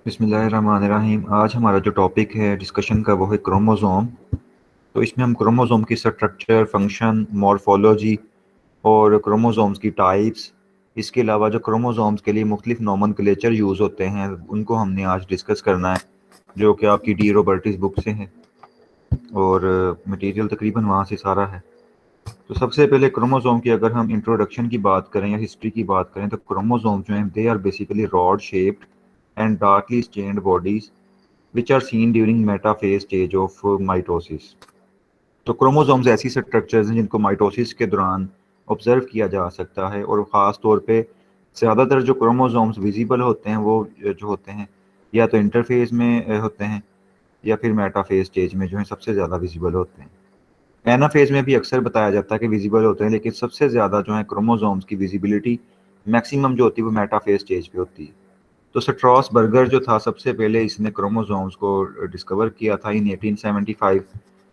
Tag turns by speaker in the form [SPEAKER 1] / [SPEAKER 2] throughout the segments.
[SPEAKER 1] बिस्मिल्लाहिर्रहमानिर्रहीम। आज हमारा जो टॉपिक है डिस्कशन का वो है क्रोमोज़ोम। तो इसमें हम क्रोमोज़ोम की स्ट्रक्चर, फंक्शन, मॉर्फोलॉजी और क्रोमोज़ोम्स की टाइप्स, इसके अलावा जो क्रोमोज़ोम्स के लिए मुख्तलिफ नोमेनक्लेचर यूज़ होते हैं उनको हमने आज डिस्कस करना है, जो कि आपकी डी रोबर्टिस बुक से है और मटेरियल तकरीबन वहाँ से सारा है। तो सबसे पहले क्रोमोज़ोम की अगर हम इंट्रोडक्शन की बात करें या हिस्ट्री की बात करें तो क्रोमोज़ोम जो हैं they are basically rod shaped and darkly stained bodies which are seen during metaphase stage of mitosis. तो क्रोमोसोम्स ऐसी स्ट्रक्चर्स हैं जिनको माइटोसिस के दौरान ऑब्जर्व किया जा सकता है और ख़ास तौर पे ज़्यादातर जो क्रोमोसोम्स विजिबल होते हैं वो जो होते हैं या तो इंटरफेज में होते हैं या फिर मेटाफेज स्टेज में जो है सबसे ज़्यादा विजिबल होते हैं। एनाफेज में भी अक्सर बताया जाता है कि विजिबल होते हैं, लेकिन सबसे ज़्यादा जो है क्रोमोसोम्स की विजिबिलिटी मैक्सिमम जो होती है वो मेटाफेज स्टेज पे होती है। तो स्ट्रॉस बर्गर जो था सबसे पहले इसने क्रोमोसोम्स को डिस्कवर किया था इन 1875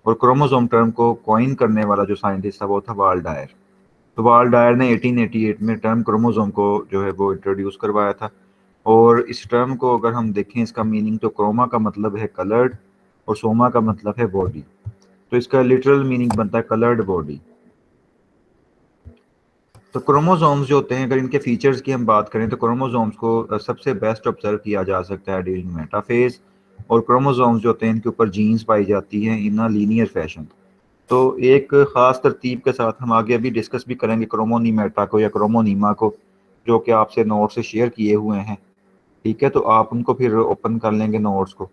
[SPEAKER 1] और क्रोमोसोम टर्म को कॉइन करने वाला जो साइंटिस्ट था वो था वाल डायर। तो वाल डायर ने 1888 में टर्म क्रोमोसोम को जो है वो इंट्रोड्यूस करवाया था और इस टर्म को अगर हम देखें इसका मीनिंग तो क्रोमा का मतलब है कलर्ड और सोमा का मतलब है बॉडी। तो इसका लिटरल मीनिंग बनता है कलर्ड बॉडी। तो क्रोमोसोम्स जो होते हैं अगर इनके फीचर्स की हम बात करें तो क्रोमोसोम्स को सबसे बेस्ट ऑब्जर्व किया जा सकता है ड्यूरिंग मेटाफेज और क्रोमोसोम्स जो होते हैं इनके ऊपर जीन्स पाई जाती हैं इन अ लीनियर फैशन। तो एक खास तरतीब के साथ हम आगे अभी डिस्कस भी करेंगे क्रोमोनीमेटा को या क्रोमोनीमा को, जो कि आपसे नोट से शेयर किए हुए हैं। ठीक है, तो आप उनको फिर ओपन कर लेंगे नोट्स को।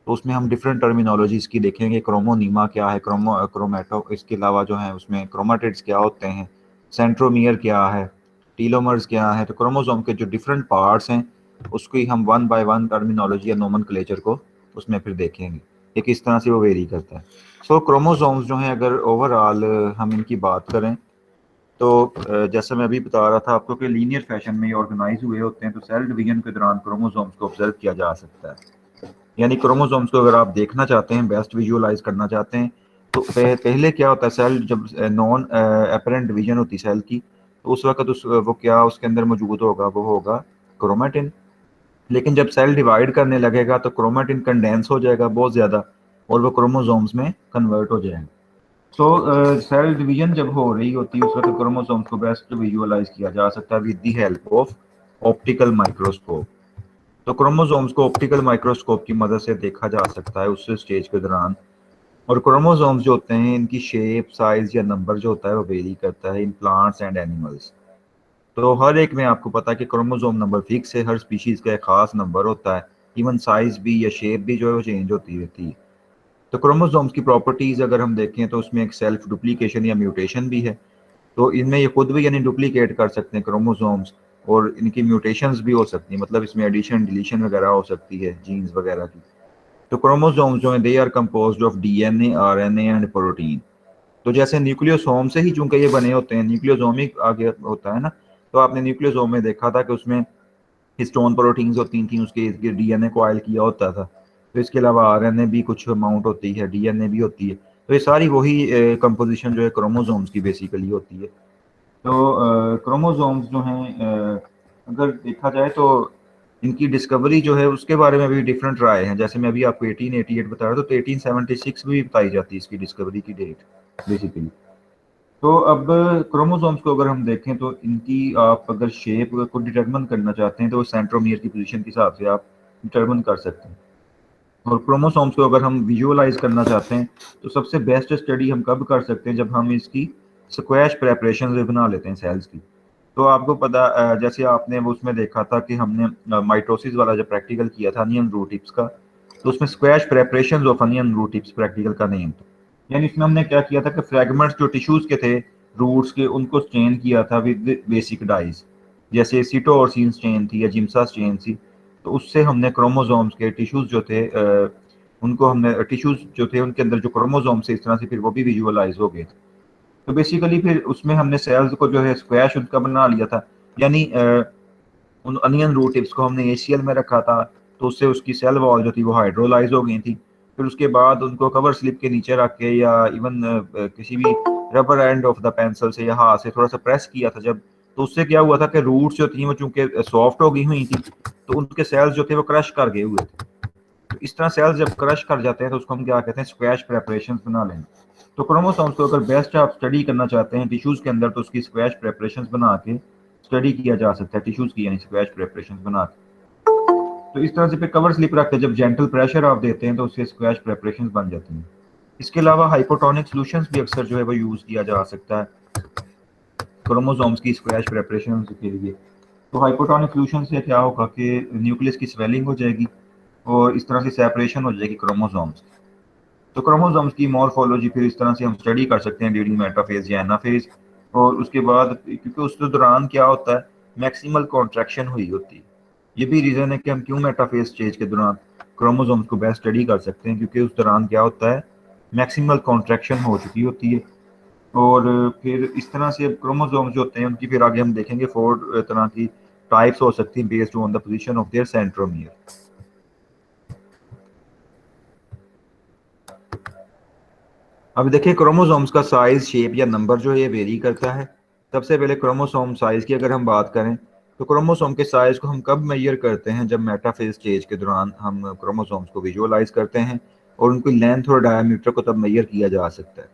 [SPEAKER 1] तो उसमें हम डिफरेंट टर्मिनोलॉजीज की देखेंगे, क्रोमोनीमा क्या है, क्रोमेटो, इसके अलावा जो है उसमें क्रोमाटिड्स क्या होते हैं, सेंट्रोमियर क्या है, टीलोमर्स क्या है। तो क्रोमोसोम के जो डिफरेंट पार्ट्स हैं उसको ही हम वन बाय वन टर्मिनोलॉजी या नोमेनक्लेचर को उसमें फिर देखेंगे कि किस तरह से वो वेरी करता है। सो क्रोमोसोम्स जो हैं अगर ओवरऑल हम इनकी बात करें तो जैसा मैं अभी बता रहा था आपको कि लीनियर फैशन में ऑर्गेनाइज हुए होते हैं। तो सेल डिवीजन के दौरान क्रोमोसोम्स को ऑब्जर्व किया जा सकता है। यानी क्रोमोसोम्स को अगर आप देखना चाहते हैं, बेस्ट विजुअलाइज करना चाहते हैं, तो पहले क्या होता है, सेल जब नॉन अपरेंट डिवीजन होती है सेल की, तो उस वक्त वो क्या उसके अंदर मौजूद होगा, वो होगा क्रोमेटिन। लेकिन जब सेल डिवाइड करने लगेगा तो क्रोमेटिन कंडेंस हो जाएगा बहुत ज़्यादा और वो क्रोमोसोम्स में कन्वर्ट हो जाएगा। तो सेल डिवीजन जब हो रही होती है उस वक्त क्रोमोसोम्स को बेस्ट विजुअलाइज किया जा सकता है with the help of optical microscope. तो क्रोमोसोम्स को ऑप्टिकल माइक्रोस्कोप की मदद से देखा जा सकता है उस स्टेज के दौरान। और क्रोमोसोम्स जो होते हैं इनकी शेप, साइज या नंबर जो होता है वो वेरी करता है इन प्लांट्स एंड एनिमल्स। तो हर एक में आपको पता है कि क्रोमोसोम नंबर फिक्स है, हर स्पीशीज का एक खास नंबर होता है। इवन साइज भी या शेप भी जो है वो चेंज होती रहती है। तो क्रोमोसोम्स की प्रॉपर्टीज अगर हम देखें तो उसमें एक सेल्फ डुप्लीकेशन या म्यूटेशन भी है। तो इनमें ये खुद भी यानी डुप्लीकेट कर सकते हैं क्रोमोसोम्स और इनकी म्यूटेशंस भी हो सकती हैं, मतलब इसमें एडिशन डिलीशन वगैरह हो सकती है जीन्स वगैरह की। तो क्रोमोसोम्स जो हैं they are composed of DNA, RNA and protein. तो जैसे न्यूक्लियोसोम से ही चूंकि ये बने होते हैं, न्यूक्लियोसोमिक आगे होता है ना, तो आपने न्यूक्लियोसोम में देखा था कि उसमें हिस्टोन प्रोटीन्स होती थी, उसके इर्द गिर्द डीएनए को ऑयल किया होता था। तो इसके अलावा आरएनए भी कुछ अमाउंट होती है, डीएनए भी होती है। तो ये सारी वही कंपोजिशन जो है क्रोमोसोम्स की बेसिकली होती है। तो क्रोमोसोम्स जो हैं अगर देखा जाए तो इनकी डिस्कवरी जो है उसके बारे में भी डिफरेंट राय हैं। जैसे मैं अभी आपको 1888 बता रहा था, तो 1876 भी बताई जाती है इसकी डिस्कवरी की डेट बेसिकली। तो अब क्रोमोसोम्स को अगर हम देखें तो इनकी आप अगर शेप को डिटरमिन करना चाहते हैं तो सेंट्रोमियर की पोजीशन के हिसाब से आप डिटरमिन कर सकते हैं। और क्रोमोसोम्स को अगर हम विजुअलाइज करना चाहते हैं तो सबसे बेस्ट स्टडी हम कब कर सकते हैं, जब हम इसकी स्क्वैश प्रेपरेशन बना लेते हैं सेल्स की। तो आपको पता जैसे आपने वो उसमें देखा था कि हमने माइटोसिस वाला जब प्रैक्टिकल किया था अनियन रूट टिप्स का, तो उसमें squash preparation of onion root tips practical का नेम था। यानी इसमें हमने क्या किया था कि फ्रैगमेंट्स जो टिश्यूज के थे रूट्स के उनको स्टेन किया था विद बेसिक डाइज, जैसे सीटोसिन स्टेन थी या जिम्सा स्टेन थी। तो उससे हमने क्रोमोसोम्स के टिश्यूज जो थे उनको हमने टिश्यूज जो थे उनके अंदर जो क्रोमोसोम्स से इस तरह से फिर वो भी विजुअलाइज हो गए थे। तो बेसिकली फिर उसमें हमने सेल्स को जो है स्क्वैश उनका बना लिया था। यानी उन अनियन रूट टिप्स को हमने एसीएल में रखा था, तो उससे उसकी सेल वॉल जो थी वो हाइड्रोलाइज हो गई थी। फिर उसके बाद उनको कवर स्लिप के नीचे रख के या इवन किसी भी rubber end of the pencil से या हाथ से थोड़ा सा प्रेस किया था जब, तो उससे क्या हुआ था कि रूट्स जो थी वो चूंकि सॉफ्ट हो गई हुई थी, तो उनके सेल्स जो थे वो क्रश कर गए हुए थे। तो इस तरह सेल्स जब क्रश कर जाते हैं तो उसको हम क्या कहते हैं, स्क्वैश प्रेपरेशन बना लेना। तो क्रोमोसोम्स को अगर बेस्ट आप स्टडी करना चाहते हैं टिश्यूज के अंदर, तो उसकी स्क्वैश प्रेपरेशन बना के स्टडी किया जा सकता है टिश्यूज की, यानी स्क्वैश प्रेपरेशन बना के। तो इस तरह से फिर कवर स्लिप रख के जब जेंटल प्रेशर आप देते हैं तो उससे स्क्वैश प्रेपरेशन बन जाती हैं। इसके अलावा हाइपोटोनिक सॉल्यूशंस भी अक्सर जो है वो यूज किया जा सकता है क्रोमोसोम्स की स्क्वैश प्रेपरेशन के लिए। तो हाइपोटोनिक सॉल्यूशन से क्या होगा कि न्यूक्लियस की स्वेलिंग हो जाएगी और इस तरह से सेपरेशन हो जाएगी क्रोमोसोम्स। तो क्रोमोसोम्स की मॉर्फोलॉजी फिर इस तरह से हम स्टडी कर सकते हैं ड्यूरिंग मेटाफेज या एनाफेज। और उसके बाद क्योंकि उस दौरान क्या होता है, मैक्सिमल कॉन्ट्रैक्शन हुई होती है। ये भी रीज़न है कि हम क्यों मेटाफेज स्टेज के दौरान क्रोमोसोम्स को बेस्ट स्टडी कर सकते हैं, क्योंकि उस दौरान क्या होता है, मैक्सिमल कॉन्ट्रैक्शन हो चुकी होती है। और फिर इस तरह से क्रोमोसोम्स जो होते हैं उनकी फिर आगे हम देखेंगे 4 तरह की टाइप्स हो सकती हैं based on the position of their centromere. अब देखिए क्रोमोसोम्स का साइज, शेप या नंबर जो है ये वेरी करता है। सबसे पहले क्रोमोसोम साइज की अगर हम बात करें तो क्रोमोसोम के साइज को हम कब मेजर करते हैं, जब मेटाफेज स्टेज के दौरान हम क्रोमोसोम्स को विजुअलाइज करते हैं और उनकी लेंथ और डायमीटर को तब मेजर किया जा सकता है।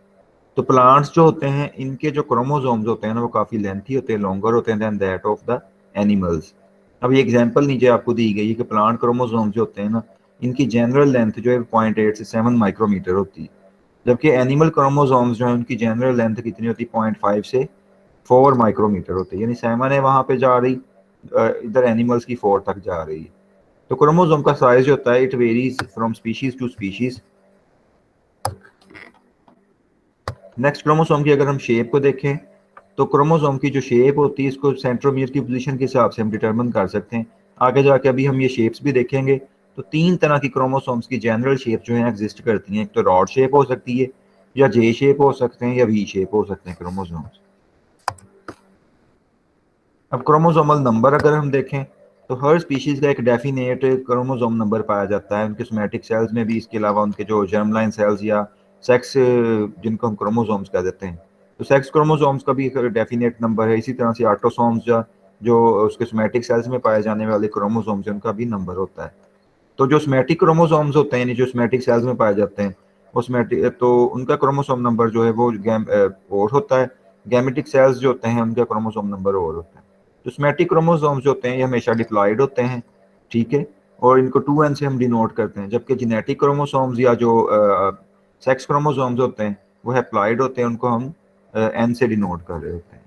[SPEAKER 1] तो प्लांट्स जो होते हैं इनके जो क्रोमोसोम्स होते हैं ना वो काफी लेंथी होते हैं, लॉन्गर होते हैं than that of the animals. अब ये एग्जांपल नीचे आपको दी गई है कि प्लांट क्रोमोसोम्स जो होते हैं ना, इनकी जनरल लेंथ जो है 0.8 से 7 माइक्रोमीटर होती है, जबकि एनिमल क्रोमोसोम्स जो है उनकी जनरल लेंथ कितनी होती है, 0.5 से 4 माइक्रोमीटर होती है। यानी 7 है वहां पे जा रही, इधर एनिमल्स की 4 तक जा रही है। तो क्रोमोसोम का साइज जो होता है it varies from species to species. Next chromosome की अगर हम शेप को देखें तो क्रोमोसोम की जो शेप होती है इसको सेंट्रोमियर की पोजीशन के हिसाब से हम डिटरमिन कर सकते हैं। आगे जाके अभी हम ये शेप्स भी देखेंगे। तो 3 तरह की क्रोमोसोम्स की जनरल शेप जो है एग्जिस्ट करती हैं। एक तो रॉड शेप हो सकती है, या जे शेप हो सकते हैं, या वी शेप हो सकते हैं क्रोमोसोम्स। अब क्रोमोसोमल नंबर अगर हम देखें तो हर स्पीशीज का एक डेफिनेट क्रोमोसोम नंबर पाया जाता है उनके सोमैटिक सेल्स में भी, इसके अलावा उनके जो जर्मलाइन सेल्स या सेक्स जिनको हम क्रोमोसोम्स कह देते हैं, तो सेक्स क्रोमोसोम्स का भी एक डेफिनेट नंबर है। इसी तरह से ऑटोसोम्स जो उसके सोमैटिक सेल्स में पाए जाने वाले क्रोमोसोम्स हैं उनका भी नंबर होता है। तो जो सोमैटिक क्रोमोसोम्स होते हैं यानी जो सोमैटिक सेल्स में पाए जाते हैं उसमें तो उनका क्रोमोसोम नंबर जो है वो और होता है। गैमेटिक सेल्स जो होते हैं उनका क्रोमोसोम नंबर और होता है। तो सोमैटिक क्रोमोसोम्स जो होते हैं ये हमेशा डिप्लॉयड होते हैं, ठीक है, और इनको 2n से हम डिनोट करते हैं। जबकि जेनेटिक क्रोमोसोम्स या जो सेक्स क्रोमोसोम्स होते हैं वो हैप्लॉइड होते हैं, उनको हम n से डिनोट कर रहे होते हैं।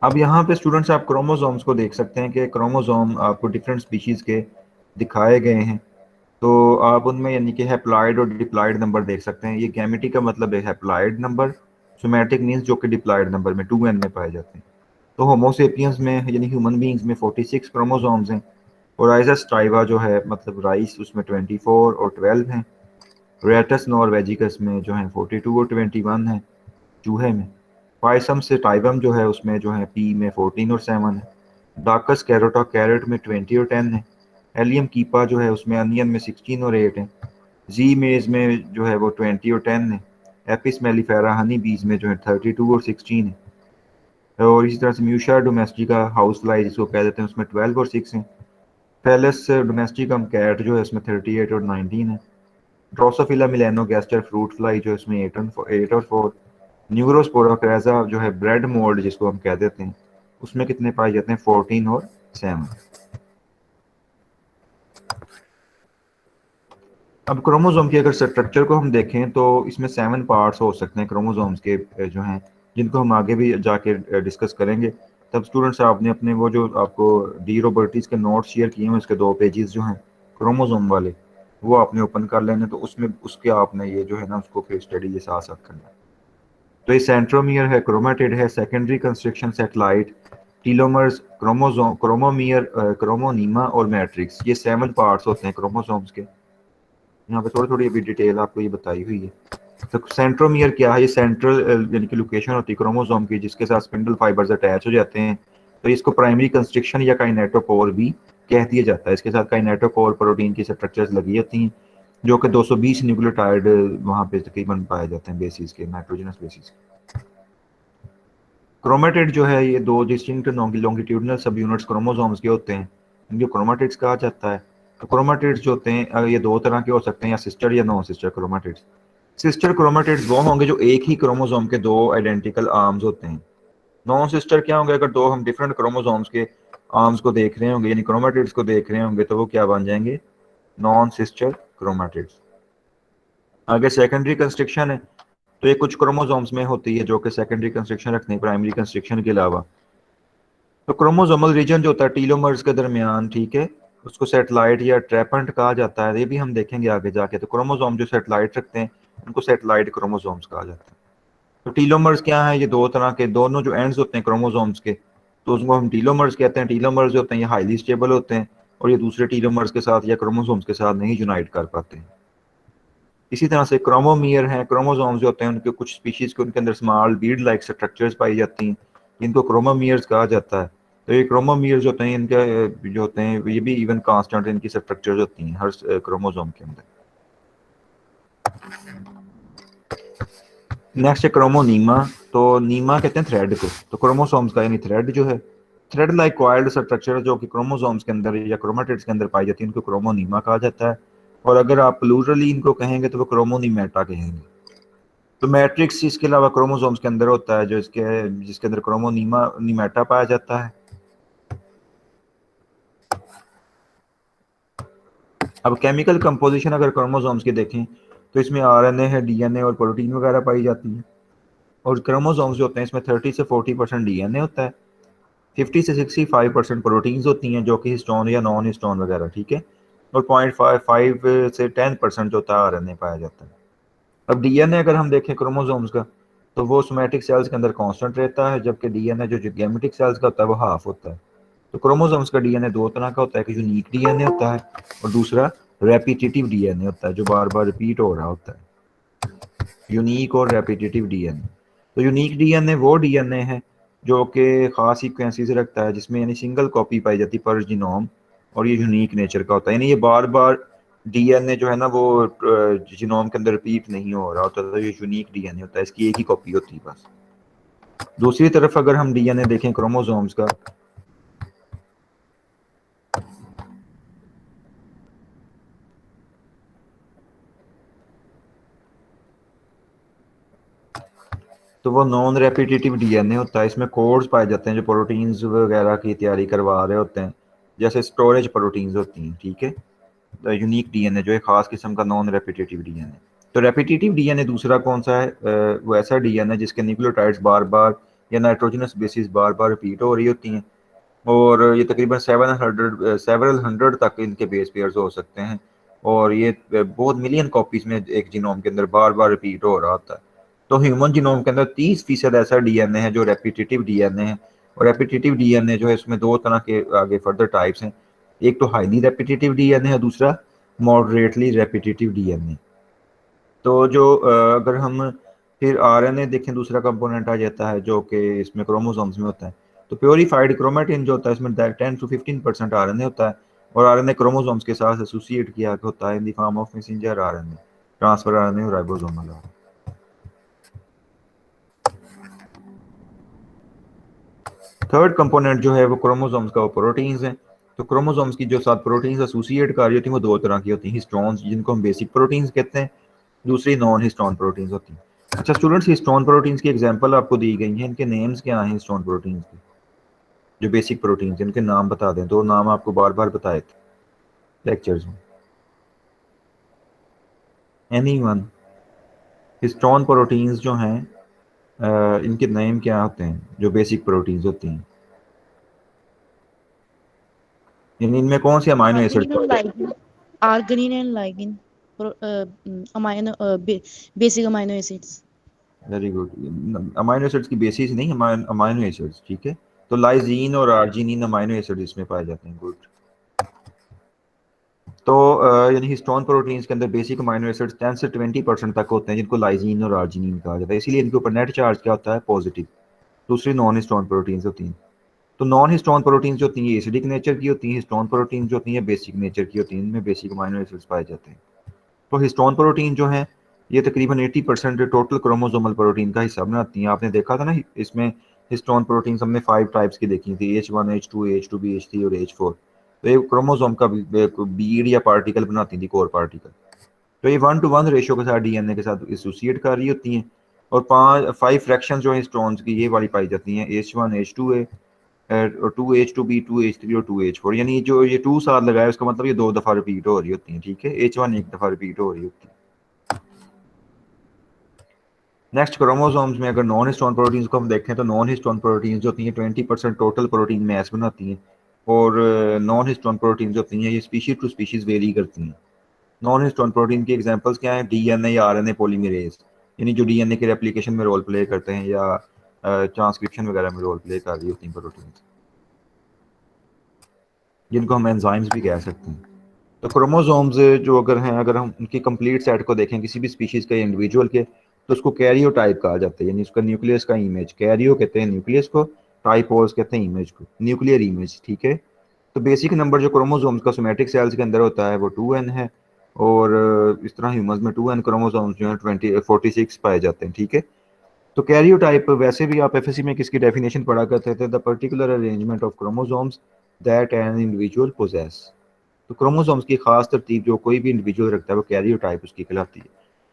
[SPEAKER 1] अब यहाँ पे स्टूडेंट्स आप क्रोमोसोम्स को देख सकते हैं कि क्रोमोसोम आपको डिफरेंट स्पीशीज के दिखाए गए हैं। तो आप उनमें यानी कि हैप्लॉइड और डिप्लॉइड नंबर देख सकते हैं। ये गैमेटिक का मतलब है हैप्लॉइड नंबर, सोमैटिक मींस जो कि डिप्लॉइड नंबर में 2n में पाए जाते हैं। तो होमोसेपियंस में यानी ह्यूमन बींग्स में 46 क्रोमोसोम्स हैं। और राइजस ट्राइवा जो है मतलब राइस उसमें 24 और 12 हैं। रेटस नॉर्वेजिकस में जो है 42 और 21 है चूहे में। पाइसम से टाइबम जो है उसमें जो है पी में 14 और 7 है। डाकस कैरोटा कैरेट में 20 और 10 है। एलियम कीपा जो है उसमें अनियन में 16 और 8 है। जी मेज में जो है वो 20 और 10 है। एपिस मेलिफेरा हनी बीज में जो है 32 और 16 है। और इसी तरह से म्यूशा डोमेस्टिका हाउस फ्लाई जिसको कह देते हैं उसमें 12 और 6 है। फेलस डोमेस्टिकम कैट जो है उसमें 38 और 19 है। ड्रोसोफिला मिलेनो गैस्टर फ्रूट फ्लाई जो है उसमें 8 और 4। न्यूरोस्पोरा क्रेजा जो है ब्रेड मोल्ड जिसको हम कह देते हैं उसमें कितने पाए जाते हैं, 14 और 7। अब क्रोमोसोम की अगर स्ट्रक्चर को हम देखें तो इसमें 7 पार्ट्स हो सकते हैं क्रोमोसोम्स के जो हैं, जिनको हम आगे भी जाके डिस्कस करेंगे। तब स्टूडेंट्स आपने अपने वो जो आपको डी रोबर्टिस के नोट्स शेयर किए हैं उसके 2 पेजेस जो हैं क्रोमोसोम वाले वो आपने ओपन कर लेने, तो उसमें उसके आपने ये जो है ना उसको फिर स्टडी के साथ साथ करना है। तो ये सेंट्रोमियर है, क्रोमेटिड है, secondary construction satellite, telomeres, chromosome, chromomere, chromonema और मैट्रिक्स, ये 7 पार्ट्स होते हैं क्रोमोसोम्स के। यहाँ पे थोड़ी थोड़ी अभी डिटेल आपको ये बताई हुई है। तो सेंट्रोमियर क्या है, ये सेंट्रल यानी कि लोकेशन होती है क्रोमोसोम की जिसके साथ स्पिंडल फाइबर्स अटैच हो जाते हैं। तो इसको प्राइमरी कंस्ट्रक्शन या काइनेटोकोर भी कह दिया जाता है। इसके साथ काइनेटोकोर प्रोटीन की स्ट्रक्चर्स लगी होती हैं जो कि 220 न्यूक्लियोटाइड वहाँ पे तकरीबन पाए जाते हैं बेसिस के, नाइट्रोजनस बेसिस। क्रोमेटिड जो है ये दो डिस्टिंक्ट लॉन्गिट्यूडनल सब यूनिट्स क्रोमोसोम्स के होते हैं, इनको क्रोमेटिड्स कहा जाता है। तो क्रोमेटिड्स जो होते हैं ये दो तरह के हो सकते हैं, या सिस्टर या non sister chromatids. Sister chromatids वो होंगे जो एक ही क्रोमोसोम के दो आइडेंटिकल आर्म्स होते हैं। नॉन सिस्टर क्या होंगे, अगर दो हम डिफरेंट क्रोमोसोम्स के आर्म्स को देख रहे होंगे यानी क्रोमेटिड्स को देख रहे होंगे तो वो क्या बन जाएंगे, नॉन सिस्टर क्रोमेटिड्स। आगे सेकेंडरी कंस्ट्रक्शन है, तो ये कुछ क्रोमोसोम्स में होती है जो कि सेकेंडरी कंस्ट्रक्शन रखते हैं प्राइमरी कंस्ट्रक्शन के अलावा। तो क्रोमोसोमल रीजन जो होता है टीलोमर्स के दरमियान, ठीक है, उसको सेटेलाइट या ट्रैपेंट कहा जाता है। ये भी हम देखेंगे आगे जाके। तो क्रोमोसोम जो सेटेलाइट रखते हैं उनको सेटेलाइट क्रोमोसोम्स कहा जाता है। तो टीलोमर्स क्या है, ये दो तरह के, दोनों जो एंड्स होते हैं क्रोमोसोम्स के, तो उसको हम टीलोमर्स कहते हैं। टीलोमर्स जो होते हैं ये हाईली स्टेबल होते हैं और ये दूसरे टीलोमर्स के साथ या क्रोमोसोम्स के साथ नहीं यूनाइट कर पाते हैं। इसी तरह से क्रोमोमियर हैं, क्रोमोसोम्स जो होते हैं उनके कुछ स्पीशीज के उनके अंदर स्मॉल बीड लाइक स्ट्रक्चर्स पाई जाती हैं, जिनको क्रोमोमियर्स कहा जाता है। तो ये क्रोमोमियर्स होते हैं, इनके जो होते हैं ये भी इवन कांस्टेंट इनकी स्ट्रक्चर्स होती हैं हर क्रोमोसोम के अंदर। नेक्स्ट है क्रोमोनीमा। तो नीमा कहते हैं थ्रेड को, तो क्रोमोसोम्स का यानी थ्रेड जो है, थ्रेड लाइक कॉइल्ड स्ट्रक्चर जो कि क्रोमोसोम्स के अंदर या क्रोमेटिड्स के अंदर पाई जाती है, उनको क्रोमोनीमा कहा जाता है। और अगर आप प्लूरली इनको कहेंगे तो वो क्रोमोनीमेटा कहेंगे। तो मैट्रिक्स इसके अलावा क्रोमोसोम्स के अंदर होता है जो जिसके अंदर क्रोमोनीमा नीमेटा पाया जाता है। अब केमिकल कंपोजिशन अगर क्रोमोसोम्स की देखें तो इसमें आरएनए है, डीएनए और प्रोटीन वगैरह पाई जाती है। और क्रोमोसोम्स जो होते हैं इसमें 30 से 40% डीएनए होता है, 50 से 65% प्रोटीन्स होती हैं जो कि हिस्टोन या नॉन हिस्टोन वगैरह, ठीक है। और 0.55 से 10% जो होता है आरएनए पाया जाता है। अब डीएनए अगर हम देखें क्रोमोसोम्स का, तो वो सोमैटिक सेल्स के अंदर कांस्टेंट रहता है, जबकि डीएनए जो गैमेटिक सेल्स का होता है वो हाफ होता है। तो क्रोमोसोम्स का डीएनए दो तरह का होता है, एक यूनिक डीएनए होता है और दूसरा रेपिटेटिव डीएनए होता है जो बार बार रिपीट हो रहा होता है। यूनिक और रेपिटेटिव डीएनए। तो यूनिक डीएनए वो डीएनए है जो कि खास सीक्वेंसेस रखता है, जिसमें यानी सिंगल कॉपी पाई जाती है पर जीनोम, और ये यूनिक नेचर का होता है, यानी ये बार बार डीएनए जो है ना वो जीनोम के अंदर रिपीट नहीं हो रहा होता, तो ये यूनिक डीएनए होता है, इसकी एक ही कॉपी होती है बस। दूसरी तरफ अगर हम डीएनए देखें क्रोमोसोम्स का, तो वो नॉन रेपिटेटिव डीएनए होता है। इसमें कोड्स पाए जाते हैं जो प्रोटीन्स वगैरह की तैयारी करवा रहे होते हैं, जैसे स्टोरेज प्रोटीन्स होती हैं, ठीक है। यूनिक डीएनए जो है खास किस्म का नॉन रेपिटेटिव डीएनए। तो रेपिटेटिव डीएनए दूसरा कौन सा है, वो ऐसा डीएनए जिसके न्यूक्लियोटाइड्स बार बार या नाइट्रोजनस बेसिस बार बार रिपीट हो रही होती हैं, और ये तकरीबन 700 तक इनके बेस पेयर्स हो सकते हैं, और ये बहुत मिलियन कॉपीज में एक जीनोम के अंदर बार बार रिपीट हो रहा होता है। तो ह्यूमन जीनोम के अंदर 30% ऐसा डीएनए है जो रेपिटेटिव डीएनए है। और रेपिटेटिव डीएनए जो है इसमें दो तरह के आगे फर्दर टाइप्स हैं, एक तो हाईली रेपिटेटिव डीएनए है, दूसरा मॉडरेटली रेपिटेटिव डीएनए। तो जो अगर हम फिर आरएनए देखें, दूसरा कंपोनेंट आ जाता है जो कि इसमें क्रोमोसोम्स में होता है। तो प्योरीफाइड क्रोमेटिन जो होता है इसमें 10 to 15% आरएनए होता है, और आरएनए क्रोमोसोम्स के साथ एसोसिएट किया होता है in the form of messenger RNA, transfer RNA और राइबोसोमल आरएनए। थर्ड कंपोनेंट जो है वो क्रोमोसोम्स का वो प्रोटीन्स हैं। तो क्रोमोसोम्स की जो साथ प्रोटीन्स एसोसिएट कर रही होती हैं वो दो तरह की होती हैं, हिस्टोन्स जिनको हम बेसिक प्रोटीन्स कहते हैं, दूसरी नॉन हिस्टोन प्रोटीन्स होती हैं। अच्छा स्टूडेंट्स, हिस्टोन प्रोटीन्स की एग्जांपल आपको दी गई है, इनके नेम्स क्या हैं हिस्टोन प्रोटीन्स के, जो बेसिक प्रोटीन्स इनके नाम बता दें, दो नाम आपको बार बार बताए थे लेक्चर्स में। एनीवन, हिस्टोन प्रोटीन्स जो हैं इनके नेम क्या होते हैं जो बेसिक प्रोटीन्स होती हैं, यानी इनमें कौन सी amino acid
[SPEAKER 2] Arginine and lignin. Arginine and lignin. Amino basic amino acids.
[SPEAKER 1] Very good. Amino acids की बेसिस नहीं, अमाइनो एसिड्स, ठीक है। तो लाइजीन और आर्जिनिन अमाइनो एसिड इसमें पाए जाते हैं, गुड। तो यानी हिस्टोन प्रोटीन्स के अंदर बेसिक अमाइनो एसिड्स 10 से 20% तक होते हैं, जिनको लाइजीन और आर्जिनिन कहा जाता है, इसीलिए इनके ऊपर नेट चार्ज क्या होता है, पॉजिटिव। दूसरी नॉन हिस्टोन प्रोटीन्स होती हैं। तो नॉन हिस्टोन प्रोटीन्स जो होती हैं एसिडिक नेचर की होती हैं, हिस्टोन प्रोटीन जो होती हैं बेसिक नेचर की होती हैं, इनमें बेसिक अमाइनो एसिड्स पाए जाते हैं। तो हिस्टोन प्रोटीन जो है ये तकरीबन 80% टोटल क्रोमोसोमल प्रोटीन का हिस्सा बनाती हैं। आपने देखा था ना इसमें हिस्टोन प्रोटीन हमने 5 टाइप्स की देखी थी, H1, H2, H2B, H3 और H4। तो ये क्रोमोसोम का बीड या पार्टिकल बनाती थी, कोर पार्टिकल। तो ये 1:1 रेशियो के साथ डीएनए के साथ एसोसिएट कर रही होती हैं। और 5 फ्रैक्शन जो है हिस्टोन्स की ये वाली पाई जाती हैं, H1, H2A, 2H2B, 2H3 और 2H4। यानी जो ये 2 साथ लगाया उसका मतलब ये 2 दफ़ा रिपीट हो रही होती हैं, ठीक है। H1 एक दफ़ा रिपीट हो रही होती है। नेक्स्ट क्रोमोसोम्स में अगर नॉन हिस्टोन प्रोटीन्स को हम देखें तो नॉन हिस्टोन प्रोटीन्स जो होती हैं 20% टोटल प्रोटीन मैस बनाती हैं। और नॉन हिस्टोन प्रोटीन्स होती हैं ये स्पीशीज टू स्पीशीज वेरी करती हैं। नॉन हिस्टोन प्रोटीन की एग्जांपल्स क्या हैं? डीएनए या आरएनए पॉलीमरेज, यानी जो डीएनए के रेप्लिकेशन में रोल प्ले करते हैं या ट्रांसक्रिप्शन वगैरह में रोल प्ले कर रही होती हैं प्रोटीन, जिनको हम एंजाइम्स भी कह सकते हैं। तो क्रोमोसोम्स जो अगर हैं, अगर हम उनकी कंप्लीट सेट को देखें किसी भी स्पीशीज के इंडिविजुअल के, तो उसको कैरियोटाइप कहा जाता है, यानी उसका न्यूक्लियस का इमेज। कैरियो कहते हैं न्यूक्लियस को, टाइपोस कहते हैं इमेज को, न्यूक्लियर इमेज, ठीक है। तो बेसिक नंबर जो क्रोमोसोम्स का सोमेटिक सेल्स के अंदर होता है वो 2n है। और इस तरह ह्यूमंस में 2n क्रोमोसोम्स जो है 46 पाए जाते हैं, ठीक है। तो कैरियोटाइप वैसे भी आप एफएससी में किसकी डेफिनेशन पढ़ा करते थे? The particular arrangement of chromosomes that an individual poses. तो क्रोमोसोम्स की खास तरतीब जो कोई भी इंडिविजुअल रखता है वो कैरियोटाइप उसकी कहलाती है।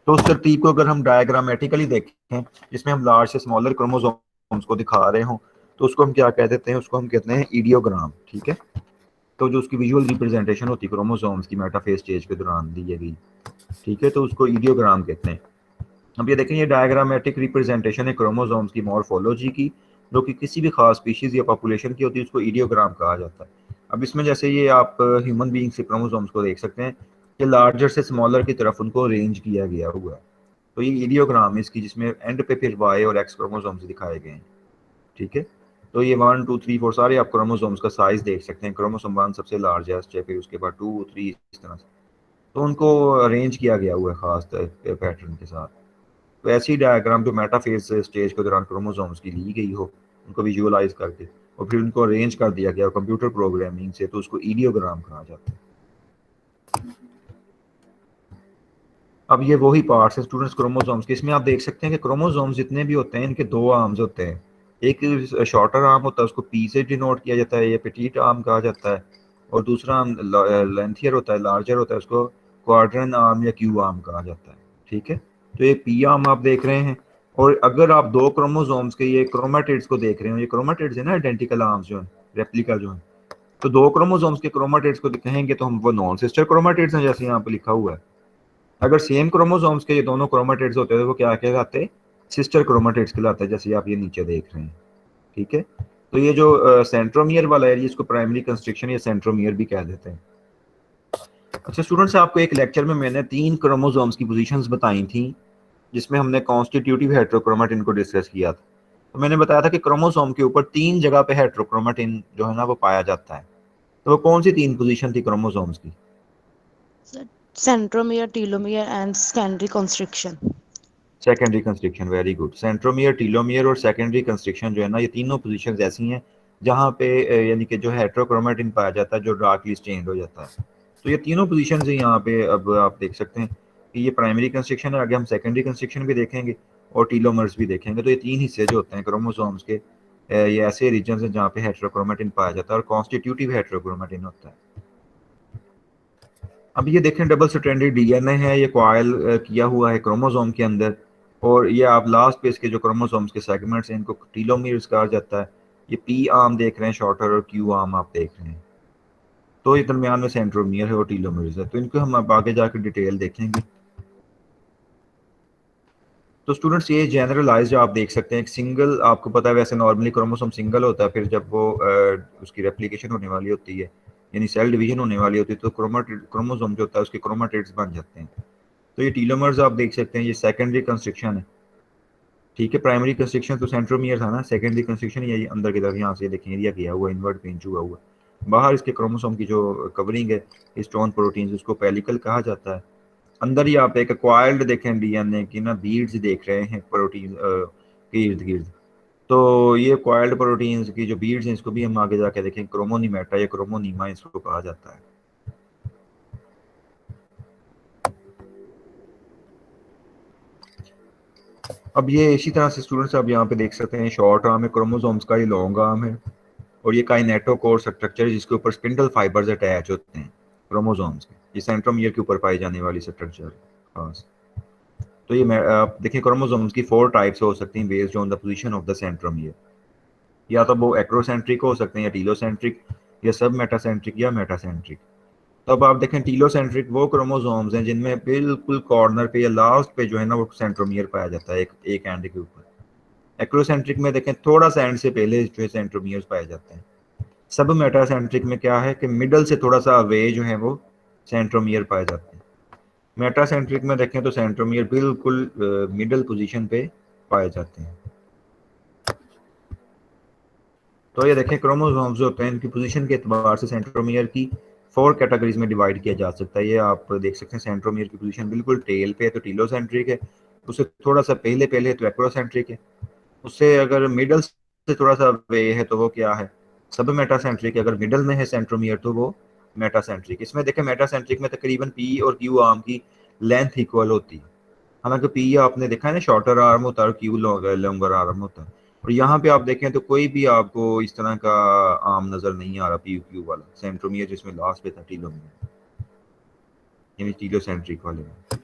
[SPEAKER 1] तो उस तरतीब को अगर हम डायग्रामेटिकली देखें, जिसमें हम लार्ज से स्मॉलर क्रोमोसोम्स को दिखा रहे हों, तो उसको हम क्या कह देते हैं? उसको हम कहते हैं इडियोग्राम, ठीक है। तो जो उसकी विजुअल रिप्रेजेंटेशन होती है क्रोमोसोम्स की मेटाफेज स्टेज के दौरान दी गई, ठीक है, तो उसको इडियोग्राम कहते हैं। अब ये देखें, ये डायग्रामेटिक रिप्रेजेंटेशन है क्रोमोसोम्स की मॉर्फोलॉजी की, जो कि किसी भी खास स्पीशीज या पॉपुलेशन की होती है, उसको इडियोग्राम कहा जाता है। अब इसमें जैसे ये आप ह्यूमन बीइंग से क्रोमोसोम्स को देख सकते हैं कि लार्जर से स्मॉलर की तरफ उनको अरेंज किया गया हुआ है। तो ये इडियोग्राम है इसकी, जिसमें एंड पे फिर वाई और एक्स क्रोमोसोम्स दिखाए गए हैं, ठीक है। तो ये 1, 2, 3, 4 सारे आप क्रोमोसोम्स का साइज देख सकते हैं। क्रोमोसोम 1 सबसे लार्जेस्ट है, फिर उसके बाद 2, 3 इस तरह से। तो उनको अरेंज किया गया हुआ है खास पैटर्न के साथ। तो ऐसी डायग्राम जो मेटाफेज स्टेज के दौरान क्रोमोसोम्स की ली गई हो, उनको विजुअलाइज करके और फिर उनको अरेंज कर दिया गया कंप्यूटर प्रोग्रामिंग से, तो उसको इडियोग्राम कहा जाता है। अब ये वही पार्ट्स हैं स्टूडेंट्स क्रोमोसोम्स के। इसमें आप देख सकते हैं कि क्रोमोसोम्स जितने भी होते हैं इनके 2 आर्म्स होते हैं। एक शॉर्टर आर्म होता है, उसको पी से डिनोट किया जाता है, ये पेटीट आर्म कहा जाता है। और दूसरा आर्म लेंथियर होता है, लार्जर होता है, उसको क्वाड्रेंट आर्म या क्यू आर्म कहा जाता है, ठीक है। तो ये पी आर्म आप देख रहे हैं। और अगर आप 2 क्रोमोसोम्स के ये क्रोमेटिड्स को देख रहे हो, ये क्रोमेटिड्स है ना, आइडेंटिकल आर्म्स जो है, रेप्लिका जो है। तो 2 क्रोमोसोम्स के क्रोमेटिड्स को कहेंगे तो हम वो नॉन सिस्टर क्रोमेटिड्स हैं, जैसे यहाँ पे लिखा हुआ है। अगर सेम क्रोमोसोम्स के ये दोनों क्रोमेटिड्स होते हैं तो वो क्या कहलाते हैं? सिस्टर क्रोमेटिड्स कहलाते हैं, जैसे आप ये नीचे देख रहे हैं, ठीक है। तो ये जो सेंट्रोमियर वाला है, इसको प्राइमरी कंस्ट्रक्शन या सेंट्रोमियर भी कह देते हैं। अच्छा स्टूडेंट्स, आपको एक लेक्चर में मैंने 3 क्रोमोसोम्स की पोजीशंस बताई थी, जिसमें हमने कॉन्स्टिट्यूटिव हेट्रोक्रोमेटिन को डिस्कस किया था। तो मैंने बताया था कि क्रोमोसोम के ऊपर 3 जगह पे हेट्रोक्रोमेटिन जो है ना वो पाया जाता है। तो वो कौन सी 3 पोजीशन थी क्रोमोसोम्स की?
[SPEAKER 2] centromere, telomere and secondary constriction.
[SPEAKER 1] Secondary constriction, very good. Centromere, telomere और सेकेंडरी कंस्ट्रक्शन जो है ना, ये तीनों पोजीशंस ऐसी हैं जहाँ पे यानी कि जो हेट्रोक्रोमेटिन पाया जाता है, जो डार्कली स्टेन्ड हो जाता है। तो ये तीनों पोजीशंस हैं यहाँ पे। अब आप देख सकते हैं कि ये प्राइमरी कंस्ट्रक्शन है, आगे हम सेकेंडरी कंस्ट्रक्शन भी देखेंगे और टीलोमर्स भी देखेंगे। तो ये 3 हिस्से जो होते हैं क्रोमोसोम्स के, ये ऐसे रीजन हैं जहाँ पे हेट्रोक्रोमेटिन पाया जाता है और कॉन्स्टिट्यूटिव हेट्रोक्रोमेटिन होता है। अब ये देखें, डबल स्ट्रैंडेड डीएनए है, ये कॉइल किया हुआ है क्रोमोसोम के अंदर। और ये आप लास्ट पे इसके जो क्रोमोसोम्स के सेगमेंट्स हैं इनको टीलोमीर्स कहा जाता है। ये पी आर्म देख रहे हैं शॉर्टर, और क्यू आर्म आप देख रहे हैं। तो ये दरमियान में सेंट्रोमियर है और टीलोमीर्स है। तो इनको हम अब आगे जाकर डिटेल देखेंगे। तो स्टूडेंट्स, ये जनरलाइज आप देख सकते हैं, एक सिंगल, आपको पता है वैसे नॉर्मली क्रोमोसोम सिंगल होता है, फिर जब वो उसकी रेप्लिकेशन होने वाली होती है, यानी सेल डिवीजन होने वाली होती है, तो क्रोमोसोम जो होता है उसके क्रोमेटिड्स बन जाते हैं। तो ये टीलोमर्स आप देख सकते हैं, ये सेकेंडरी कंस्ट्रक्शन है, ठीक है। प्राइमरी कंस्ट्रक्शन तो सेंट्रोमियर था ना, सेकेंडरी कंस्ट्रक्शन ये अंदर की तरफ यहाँ से देखें एरिया किया हुआ, इन्वर्ट पिंच हुआ हुआ। बाहर इसके क्रोमोसोम की जो कवरिंग है हिस्टोन प्रोटीन्स, उसको पेलिकल कहा जाता है। अंदर ही आप एक एक्वायर्ड देखें डीएनए की ना बीड्स देख रहे हैं प्रोटीन के इर्द गिर्द। तो ये एक्वायर्ड प्रोटीन्स की जो बीड्स हैं इसको भी हम आगे जाके देखें, क्रोमोनीमेटा या क्रोमोनीमा इसको कहा जाता है। अब ये इसी तरह से स्टूडेंट्स आप यहाँ पे देख सकते हैं, शॉर्ट आर्म है क्रोमोसोम्स का, ये लॉन्ग आर्म है, और ये काइनेटोकोर स्ट्रक्चर है जिसके ऊपर स्पिंडल फाइबर्स अटैच होते हैं क्रोमोसोम्स के। ये सेंट्रोमियर के ऊपर पाई जाने वाली स्ट्रक्चर है खास। तो ये आप देखिए क्रोमोसोम्स की 4 टाइप्स हो सकती हैं based on the position of the centromere. या तो वो एक्रोसेंट्रिक हो सकते हैं, या टीलोसेंट्रिक, या सब मेटासेंट्रिक, या मेटासेंट्रिक। तो अब आप देखें टीलोसेंट्रिक वो क्रोमोसोम्स हैं जिनमें बिल्कुल कॉर्नर पे या लास्ट पे जो है ना वो सेंट्रोमियर पाया जाता है एक एंड के ऊपर। एक्रोसेंट्रिक में देखें थोड़ा सा एंड से पहले जो है सेंट्रोमियर्स पाए जाते हैं। सब मेटासेंट्रिक में क्या है कि मिडल से थोड़ा सा अवे जो है वो सेंट्रोमियर पाए जाते हैं। मेटासेंट्रिक में देखें तो सेंट्रोमियर बिल्कुल मिडल पोजीशन पे पाए जाते हैं। तो ये देखें क्रोमोसोम्स जो होते हैं इनकी पोजीशन के एतबार से सेंट्रोमियर की 4 कैटेगरीज में डिवाइड किया जा सकता है। ये आप देख सकते हैं सेंट्रोमियर की पोजीशन बिल्कुल टेल पे है तो टीलोसेंट्रिक है, उससे थोड़ा सा पहले पहले है तो एक्रोसेंट्रिक है, उससे अगर मिडल से थोड़ा सा वे है तो वो क्या है, सब मेटासेंट्रिक है। अगर मिडल में है सेंट्रोमियर तो वो मेटासेंट्रिक। इसमें देखें मेटासेंट्रिक में तकरीबन पी और क्यू आर्म की लेंथ इक्वल होती है। हालांकि पी आपने देखा है ना शॉर्टर आर्म होता है और क्यू लॉन्गर आर्म होता है। और यहाँ पे आप देखें तो कोई भी आपको इस तरह का आर्म नजर नहीं आ रहा पी क्यू वाला सेंट्रोमियर जिसमें लास्ट पे था टीलोमियर, यानी टीलोसेंट्रिक वाले में।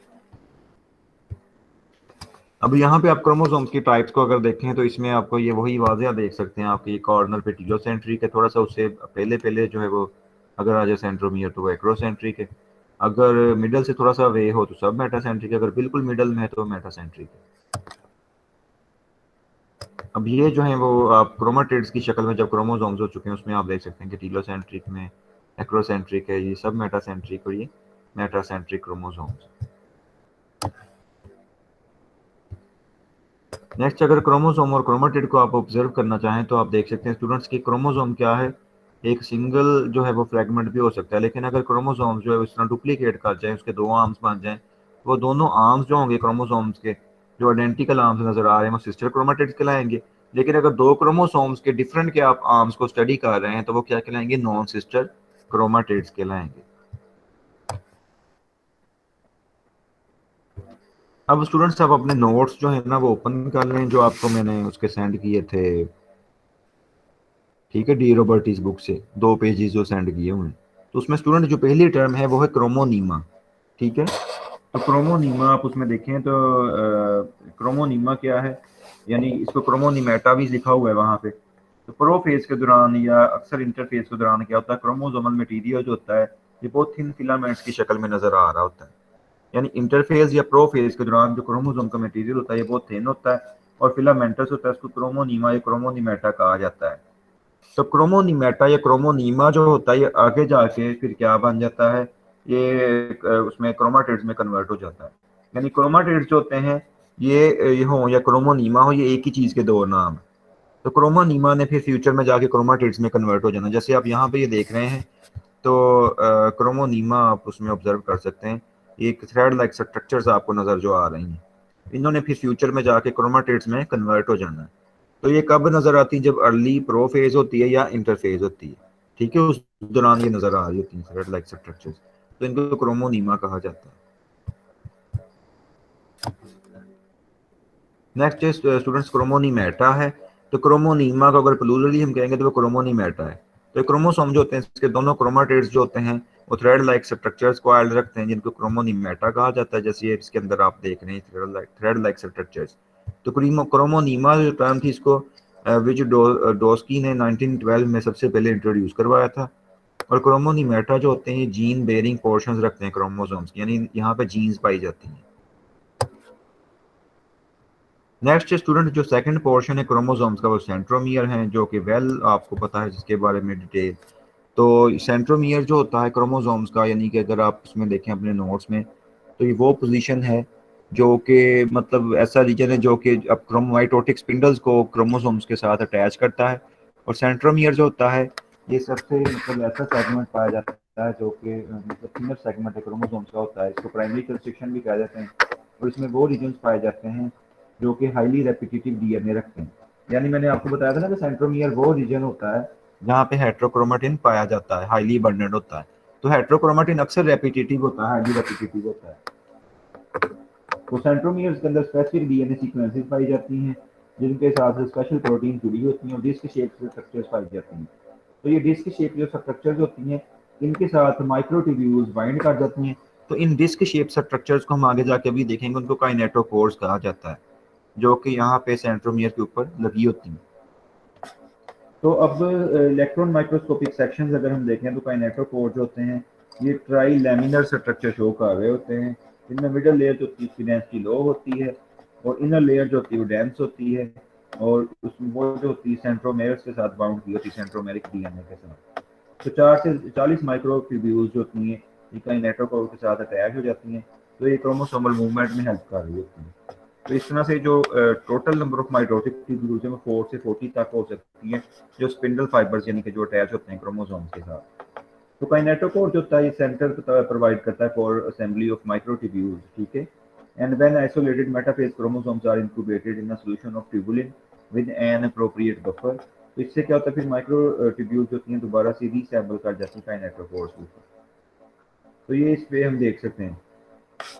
[SPEAKER 1] अब यहाँ पे आप क्रोमोसोम्स की टाइप्स को अगर देखें तो इसमें आपको ये वही वाज़िया देख सकते हैं आपके, ये कॉर्नर पे टीलोसेंट्रिक है, थोड़ा सा उससे पहले पहले जो है वो अगर आ जाए सेंट्रोमियर तो वो एक्रोसेंट्रिक है, अगर मिडल से थोड़ा सा वे हो तो सब मेटासेंट्रिक है, अगर बिल्कुल मिडल में है तो मेटासेंट्रिक है। अब ये जो है वो आप क्रोमाटिड्स की शक्ल में जब क्रोमोसोम्स हो चुके हैं उसमें आप देख सकते हैं कि टीलोसेंट्रिक में एक्रोसेंट्रिक है, ये सब मेटासेंट्रिक और ये मेटासेंट्रिक क्रोमोसोम्स। नेक्स्ट अगर क्रोमोसोम और क्रोमाटिड को आप ऑब्जर्व करना चाहें तो आप देख सकते हैं स्टूडेंट्स की क्रोमोसोम क्या है, एक सिंगल जो है वो फ्रेगमेंट भी हो सकता है, लेकिन अगर क्रोमोसोम जो है इस तरह डुप्लीकेट कर जाए, उसके 2 आर्म्स बन जाएं, वो दोनों आर्म्स जो होंगे क्रोमोसोम्स के जो आइडेंटिकल आर्म्स नजर आ रहे हैं वो सिस्टर क्रोमाटिड्स कहलाएंगे। लेकिन अगर 2 क्रोमोसोम्स के डिफरेंट के आप आर्म्स को स्टडी कर रहे हैं तो वो क्या कहलाएंगे, नॉन सिस्टर क्रोमाटिड्स कहलाएंगे। अब स्टूडेंट्स आप अपने नोट्स जो है ना वो ओपन कर लें जो आपको मैंने उसके सेंड किए थे, ठीक है, डी रॉबर्टीज बुक से 2 पेजेस जो सेंड किए हुए हैं। तो उसमें स्टूडेंट जो पहली टर्म है वो है क्रोमोनीमा, ठीक है। तो क्रोमोनीमा आप उसमें देखें तो क्रोमोनीमा क्या है, यानी इसको क्रोमोनीमेटा भी लिखा हुआ है वहाँ पे। तो प्रोफेज के दौरान या अक्सर इंटरफेज के दौरान क्या होता है, क्रोमोसोमल मटेरियल जो होता है ये बहुत थिन फिलामेंट्स की शक्ल में नजर आ रहा होता है। यानी इंटरफेज या प्रोफेज के दौरान जो क्रोमोसोम का मटेरियल होता है ये बहुत थिन होता है और फिलामेंटस होता है, उसको क्रोमोनीमा या क्रोमोनीमेटा कहा जाता है। तो क्रोमोनीमेटा या क्रोमोनीमा जो होता है ये आगे जाके फिर क्या बन जाता है, ये उसमें क्रोमाटिड्स में कन्वर्ट हो जाता है। यानी क्रोमाटिड्स जो होते हैं ये हो या क्रोमोनीमा हो, ये एक ही चीज के 2 नाम। तो क्रोमोनीमा ने फिर फ्यूचर में जाके क्रोमाटिड्स में कन्वर्ट हो जाना, जैसे आप यहाँ पे ये देख रहे हैं। तो क्रोमोनीमा आप उसमें ऑब्जर्व कर सकते हैं, एक थ्रेड लाइक स्ट्रक्चर्स आपको नजर जो आ रही हैं, इन्होंने फिर फ्यूचर में जाके क्रोमाटिड्स में कन्वर्ट हो जाना है। तो ये कब नजर आती है, जब अर्ली प्रोफेज होती है या इंटरफेज होती है, ठीक है, उस दौरान ये नजर आ रही होती है थ्रेड लाइक स्ट्रक्चर्स, तो इनको क्रोमोनीमा कहा जाता है। नेक्स्ट स्टूडेंट्स क्रोमोनीमेटा है। तो क्रोमोनीमा को अगर प्लूरली हम कहेंगे तो वो क्रोमोनीमेटा है। तो क्रोमोसोम जो होते हैं इसके दोनों क्रोमाटिड्स जो होते हैं वो थ्रेड लाइक स्ट्रक्चर्स को आयल रखते हैं जिनको क्रोमोनीमेटा कहा जाता है, जैसे ये इसके अंदर आप देख रहे हैं थ्रेड लाइक स्ट्रक्चर्स। तो क्रोमोनीमा जो टर्म थी इसको विच डोस्की ने 1912 में सबसे पहले इंट्रोड्यूस करवाया था। और क्रोमोनीमेटा जो होते हैं जीन बेयरिंग पोर्शंस रखते हैं क्रोमोसोम्स, यानी यहाँ पे जीन्स पाई जाती हैं। नेक्स्ट स्टूडेंट जो सेकंड पोर्शन है क्रोमोसोम्स का वो सेंट्रोमियर है, जो कि वेल आपको पता है जिसके बारे में डिटेल। तो सेंट्रोमियर जो होता है क्रोमोसोम्स का, यानी कि अगर आप उसमें देखें अपने नोट्स में तो ये वो पोजीशन है जो कि मतलब ऐसा रीजन है जो कि अब क्रोमाइटोटिक स्पिंडल्स को क्रोमोसोम्स के साथ अटैच करता है। और सेंट्रोमियर जो होता है ये सबसे मतलब ऐसा सेगमेंट पाया जाता है जो कि मतलब थिनर सेगमेंट है क्रोमोसोम्स का होता है, इसको प्राइमरी कंस्ट्रक्शन भी कह देते हैं। और इसमें वो रीजन्स पाए जाते हैं जो कि हाईली रेपिटेटिव डीएनए रखते हैं। यानी मैंने आपको बताया था ना कि सेंट्रोमियर वो रीजन होता है जहाँ पे हेट्रोक्रोमेटिन पाया जाता है, हाईली अबंडेंट होता है। तो हेट्रोक्रोमेटिन अक्सर रेपिटेटिव होता है, हाईली रेपिटेटिव होता है। तो सेंट्रोमियर्स के अंदर स्पेसिफिक डीएनए सीक्वेंसेस पाई जाती हैं जिनके साथ स्पेशल प्रोटीन जुड़ी होती हैं और डिस्क शेप से स्ट्रक्चर्स पाई जाती हैं। तो ये डिस्क शेप जो स्ट्रक्चर्स होती हैं इनके साथ माइक्रोट्यूब्यूल्स बाइंड कर जाती हैं। तो इन डिस्क शेप स्ट्रक्चर्स को हम आगे जाके भी देखेंगे, उनको काइनेटोकोर्स कहा जाता है, जो कि यहाँ पे सेंट्रोमियर के ऊपर लगी होती हैं। तो अब इलेक्ट्रॉन माइक्रोस्कोपिक सेक्शंस अगर हम देखें तो काइनेटोकोर जो होते हैं ये ट्राई लैमिनर स्ट्रक्चर शो कर रहे होते हैं। इनमें मिडल लेयर जो होती है उसकी डेंसिटी लो होती है और इनर लेयर जो होती है वो डेंस होती है और उसमें वो जो होती है सेंट्रोमेयर्स के साथ बाउंड की होती है, सेंट्रोमेरिक डीएनए के साथ। तो 4 से 40 माइक्रोट्यूब्यूल्स जो होती हैं ये काइनेटोकोर के साथ अटैच हो जाती हैं, तो ये क्रोमोसोमल मूवमेंट में हेल्प कर रही होती हैं। तो इस तरह से जो total number of mitotic tubules है वो 4 से 40 तक हो सकती है, जो स्पिंडल फाइबर्स यानी कि जो अटैच होते हैं क्रोमोसोम्स के साथ। तो काइनेटोकोर जो होता है ये सेंटर प्रोवाइड करता है फॉर असेंबली ऑफ माइक्रोट्यूब्यूल्स, ठीक है। And when isolated metaphase chromosomes are incubated in a solution of tubulin with an appropriate buffer, तो इससे क्या होता है फिर माइक्रोट्यूब्यूल्स होती हैं दोबारा से रीअसेंबल कर जाती हैं काइनेटोकोर्स के ऊपर। तो ये इस पे हम देख सकते हैं।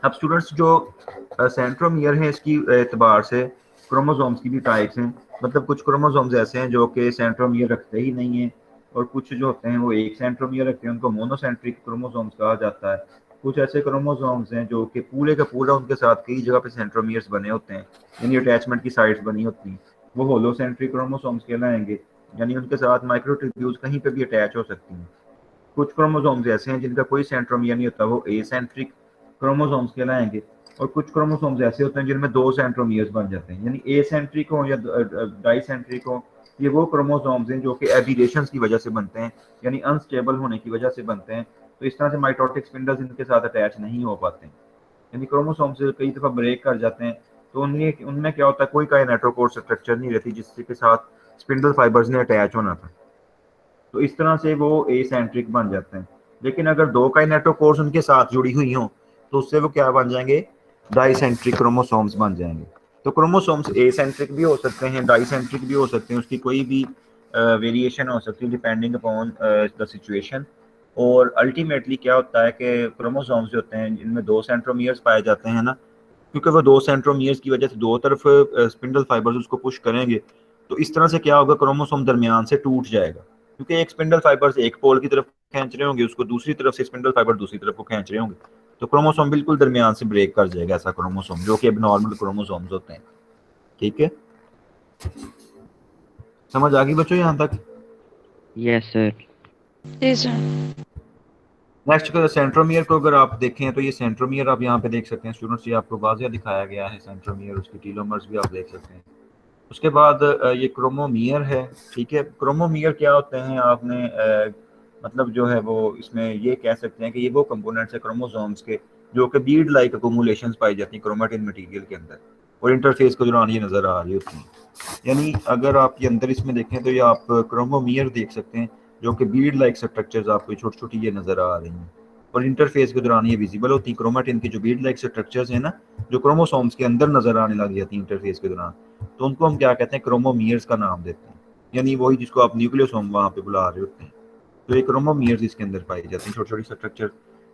[SPEAKER 1] अब स्टूडेंट्स जो सेंट्रोमियर है इसकी एतबार से क्रोमोसोम्स की भी टाइप्स हैं, मतलब कुछ क्रोमोसोम्स ऐसे हैं जो कि सेंट्रोमियर रखते ही नहीं हैं और कुछ जो होते हैं वो एक सेंट्रोमियर रखते हैं, उनको मोनोसेंट्रिक क्रोमोसोम्स कहा जाता है। कुछ ऐसे क्रोमोसोम्स हैं जो कि पूरे का पूरा उनके साथ कई जगह पे सेंट्रोमियर्स बने होते हैं, यानी अटैचमेंट की साइट्स बनी होती हैं, वो होलोसेंट्रिक क्रोमोसोम्स कहलाएंगे, यानी उनके साथ माइक्रोट्यूब्यूल्स कहीं पे भी अटैच हो सकती हैं। कुछ क्रोमोसोम्स ऐसे हैं जिनका कोई सेंट्रोमियर नहीं होता, वो एसेंट्रिक क्रोमोसोम्स कहलाएंगे। और कुछ क्रोमोसोम्स ऐसे होते हैं जिनमें 2 सेंट्रोमियर्स बन जाते हैं, यानी एसेंट्रिक हो या डाइसेंट्रिक हो, ये वो क्रोमोसोम्स हैं जो कि एबिरेशंस की वजह से बनते हैं, यानी अनस्टेबल होने की वजह से बनते हैं। तो इस तरह से माइटोटिक स्पिंडल्स इनके साथ अटैच नहीं हो पाते हैं, यानी क्रोमोसोम्स कई दफ़ा ब्रेक कर जाते हैं, तो उनमें उनमें क्या होता है कोई काइनेटोकोर स्ट्रक्चर नहीं रहती जिसके के साथ स्पिंडल फाइबर्स ने अटैच होना था, तो इस तरह से वो एसेंट्रिक बन जाते हैं। लेकिन अगर 2 काइनेटोकोर्स उनके साथ जुड़ी हुई हों तो उससे वो क्या बन जाएंगे, डाइसेंट्रिक क्रोमोसोम्स बन जाएंगे। तो क्रोमोसोम्स एसेंट्रिक भी हो सकते हैं, डाइसेंट्रिक भी हो सकते हैं, उसकी कोई भी वेरिएशन हो सकती है डिपेंडिंग अपॉन द सिचुएशन। और अल्टीमेटली क्या होता है कि क्रोमोसोम्स जो होते हैं इनमें 2 सेंट्रोमियर्स पाए जाते हैं ना, क्योंकि वो 2 सेंट्रोमियर्स की वजह से दो तरफ स्पिंडल फाइबर्स उसको पुश करेंगे, तो इस तरह से क्या होगा क्रोमोसोम दरमियान से टूट जाएगा, क्योंकि एक स्पिंडल फाइबर्स एक पोल की तरफ खींच रहे होंगे, उसको दूसरी तरफ से स्पिंडल फाइबर दूसरी तरफ को खींच रहे होंगे, तो क्रोमोसोम बिल्कुल दरमियान से ब्रेक कर जाएगा, ऐसा क्रोमोसोम जो कि एबनॉर्मल क्रोमोसोम्स होते हैं। ठीक है, समझ आ गई बच्चों यहाँ तक?
[SPEAKER 3] Yes sir.
[SPEAKER 2] Yes sir.
[SPEAKER 1] Next centromere को अगर आप देखें तो ये सेंट्रोमियर आप यहाँ पे देख सकते हैं स्टूडेंट्स, ये आपको वाज़िया दिखाया गया है सेंट्रोमियर, उसकी टीलोमर्स भी आप देख सकते हैं। उसके बाद ये क्रोमोमियर है, ठीक है। क्रोमोमियर क्या होते हैं, आपने मतलब जो है वो इसमें ये कह सकते हैं कि ये वो कंपोनेंट्स है क्रोमोसोम्स के जो कि बीड लाइक अकोमुलेशंस पाई जाती हैं क्रोमेटिन मटेरियल के अंदर और इंटरफेस के दौरान ये नज़र आ रही होती हैं। यानी अगर आप ये अंदर इसमें देखें तो ये आप क्रोमोमियर देख सकते हैं जो कि बीड लाइक स्ट्रक्चर्स आपको छोटी छोटी ये नज़र आ रही हैं और इंटरफेस के दौरान ये विजिबल होती हैं। क्रोमेटिन की जो बीड लाइक स्ट्रक्चर्स हैं ना, जो क्रोमोसोम्स के अंदर नज़र आने लग जाती हैं इंटरफेस के दौरान, तो उनको हम क्या कहते हैं, क्रोमोमियर्स का नाम देते हैं, यानी वही जिसको आप न्यूक्लियोसोम वहाँ पे बुला रहे होते हैं। तो ये क्रोमोमियर्स इसके अंदर पाई जाती हैं, छोटी छोटी स्ट्रक्चर।